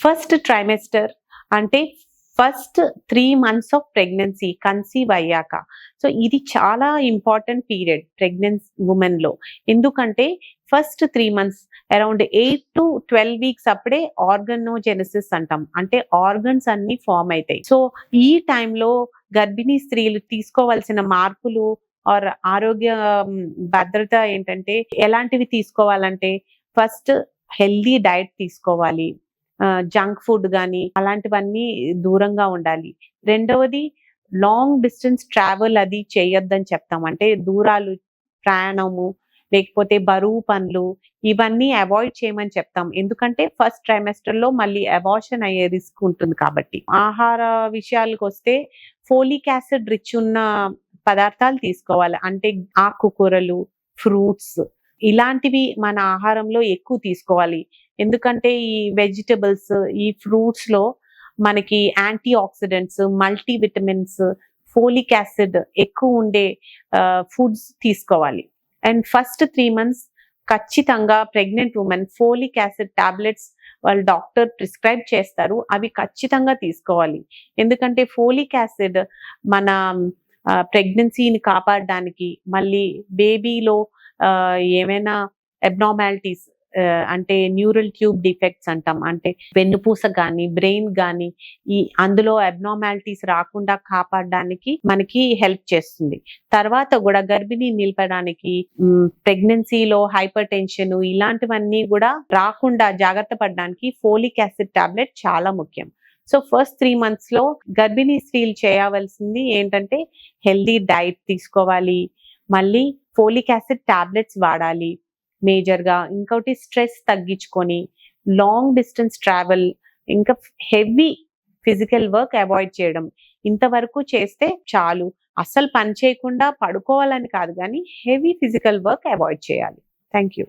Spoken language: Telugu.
ఫస్ట్ ట్రైమెస్టర్ అంటే first 3 months of pregnancy conceive అయ్యాక. సో ఇది చాలా ఇంపార్టెంట్ పీరియడ్ ప్రెగ్నెన్సీ ఉమెన్ లో. ఎందుకంటే first 3 months around 8 to 12 weeks అప్పుడే ఆర్గనోజెనసిస్ అంటాం, అంటే ఆర్గన్స్ అన్ని ఫామ్ అవుతాయి. సో ఈ టైంలో గర్భిణీ స్త్రీలు తీసుకోవాల్సిన మార్పులు ఆర్ ఆరోగ్య భద్రత ఏంటంటే ఎలాంటివి తీసుకోవాలంటే, ఫస్ట్ హెల్దీ డైట్ తీసుకోవాలి, జంక్ ఫుడ్ కానీ అలాంటివన్నీ దూరంగా ఉండాలి. రెండవది లాంగ్ డిస్టెన్స్ ట్రావెల్ అది చేయొద్దని చెప్తాం, అంటే దూరాలు ప్రయాణము లేకపోతే బరువు పనులు ఇవన్నీ అవాయిడ్ చేయమని చెప్తాం. ఎందుకంటే ఫస్ట్ ట్రైమెస్టర్ లో మళ్ళీ అబార్షన్ అయ్యే రిస్క్ ఉంటుంది కాబట్టి. ఆహార విషయాలకు వస్తే ఫోలిక్ యాసిడ్ రిచ్ ఉన్న పదార్థాలు తీసుకోవాలి, అంటే ఆకుకూరలు, ఫ్రూట్స్ ఇలాంటివి మన ఆహారంలో ఎక్కువ తీసుకోవాలి. ఎందుకంటే ఈ వెజిటబుల్స్, ఈ ఫ్రూట్స్ లో మనకి antioxidants, multivitamins, folic acid ఎక్కువ ఉండే ఫుడ్స్ తీసుకోవాలి. అండ్ ఫస్ట్ 3 months ఖచ్చితంగా pregnant women folic acid tablets వాళ్ళు డాక్టర్ ప్రిస్క్రైబ్ చేస్తారు, అవి ఖచ్చితంగా తీసుకోవాలి. ఎందుకంటే ఫోలిక్ యాసిడ్ మన ప్రెగ్నెన్సీని కాపాడడానికి, మళ్ళీ బేబీలో ఏమైనా అబ్నార్మాలిటీస్ అంటే న్యూరల్ ట్యూబ్ డిఫెక్ట్స్ అంటాం, అంటే వెన్నుపూస కానీ బ్రెయిన్ కానీ ఈ అందులో అబ్నార్మాలిటీస్ రాకుండా కాపాడడానికి మనకి హెల్ప్ చేస్తుంది. తర్వాత కూడా గర్భిణీ నిలపడానికి, ప్రెగ్నెన్సీలో హైపర్ టెన్షన్ ఇలాంటివన్నీ కూడా రాకుండా జాగ్రత్త పడడానికి ఫోలిక్ యాసిడ్ టాబ్లెట్ చాలా ముఖ్యం. సో ఫస్ట్ 3 months లో గర్భిణీ స్త్రీలు చేయవలసింది ఏంటంటే హెల్దీ డైట్ తీసుకోవాలి, మళ్ళీ ఫోలిక్ యాసిడ్ టాబ్లెట్స్ వాడాలి మేజర్గా. ఇంకోటి స్ట్రెస్ తగ్గించుకొని లాంగ్ డిస్టెన్స్ ట్రావెల్, ఇంకా హెవీ ఫిజికల్ వర్క్ అవాయిడ్ చేయడం. ఇంతవరకు చేస్తే చాలు. అస్సలు పని చేయకుండా పడుకోవాలని కాదు, కానీ హెవీ ఫిజికల్ వర్క్ అవాయిడ్ చేయాలి. Thank you.